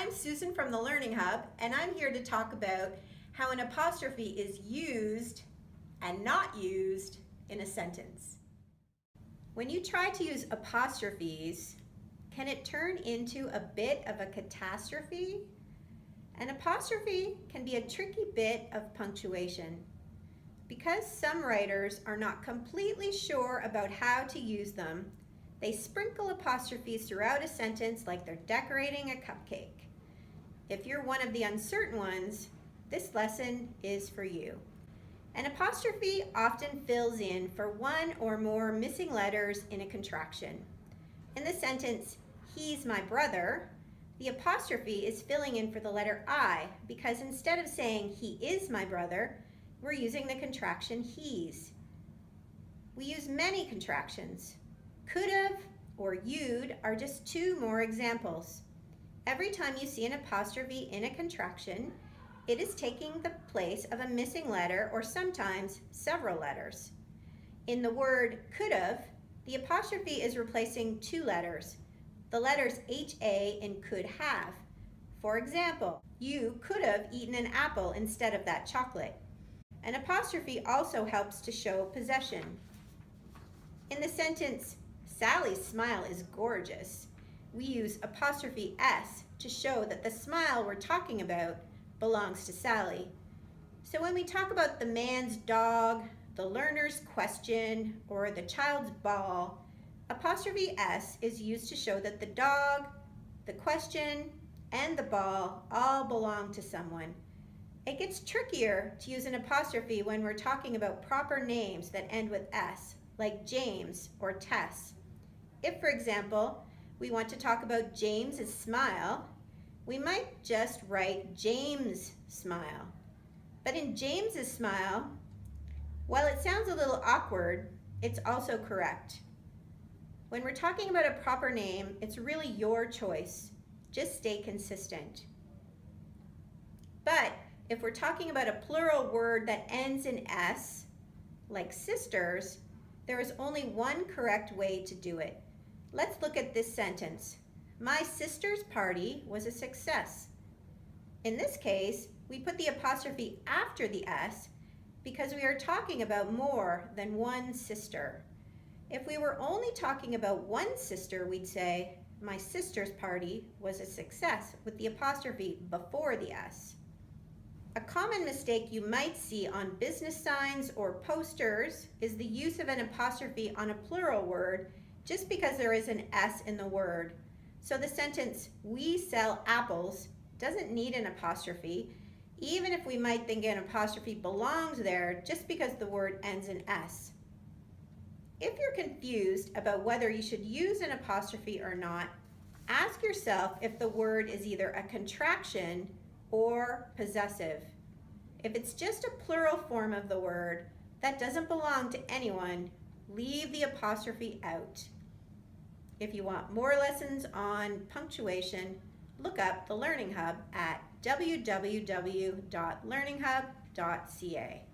I'm Susan from the Learning Hub, and I'm here to talk about how an apostrophe is used and not used in a sentence. When you try to use apostrophes, can it turn into a bit of a catastrophe? An apostrophe can be a tricky bit of punctuation. Because some writers are not completely sure about how to use them, they sprinkle apostrophes throughout a sentence like they're decorating a cupcake. If you're one of the uncertain ones, this lesson is for you. An apostrophe often fills in for one or more missing letters in a contraction. In the sentence, "He's my brother," the apostrophe is filling in for the letter I because instead of saying "he is my brother," we're using the contraction he's. We use many contractions. Could've or you'd are just two more examples. Every time you see an apostrophe in a contraction, it is taking the place of a missing letter or sometimes several letters. In the word could've, the apostrophe is replacing two letters, the letters HA in could have. For example, you could have eaten an apple instead of that chocolate. An apostrophe also helps to show possession. In the sentence, "Sally's smile is gorgeous," we use apostrophe S to show that the smile we're talking about belongs to Sally. So when we talk about the man's dog, the learner's question, or the child's ball, apostrophe S is used to show that the dog, the question, and the ball all belong to someone. It gets trickier to use an apostrophe when we're talking about proper names that end with S, like James or Tess. If, for example, we want to talk about James's smile, we might just write James' smile. But in James's smile, while it sounds a little awkward, it's also correct. When we're talking about a proper name, it's really your choice. Just stay consistent. But if we're talking about a plural word that ends in S, like sisters, there is only one correct way to do it. Let's look at this sentence. My sister's party was a success. In this case, we put the apostrophe after the S because we are talking about more than one sister. If we were only talking about one sister, we'd say, my sister's party was a success with the apostrophe before the S. A common mistake you might see on business signs or posters is the use of an apostrophe on a plural word just because there is an S in the word. So the sentence, "We sell apples," doesn't need an apostrophe, even if we might think an apostrophe belongs there just because the word ends in S. If you're confused about whether you should use an apostrophe or not, ask yourself if the word is either a contraction or possessive. If it's just a plural form of the word that doesn't belong to anyone, leave the apostrophe out. If you want more lessons on punctuation, look up the Learning Hub at www.learninghub.ca.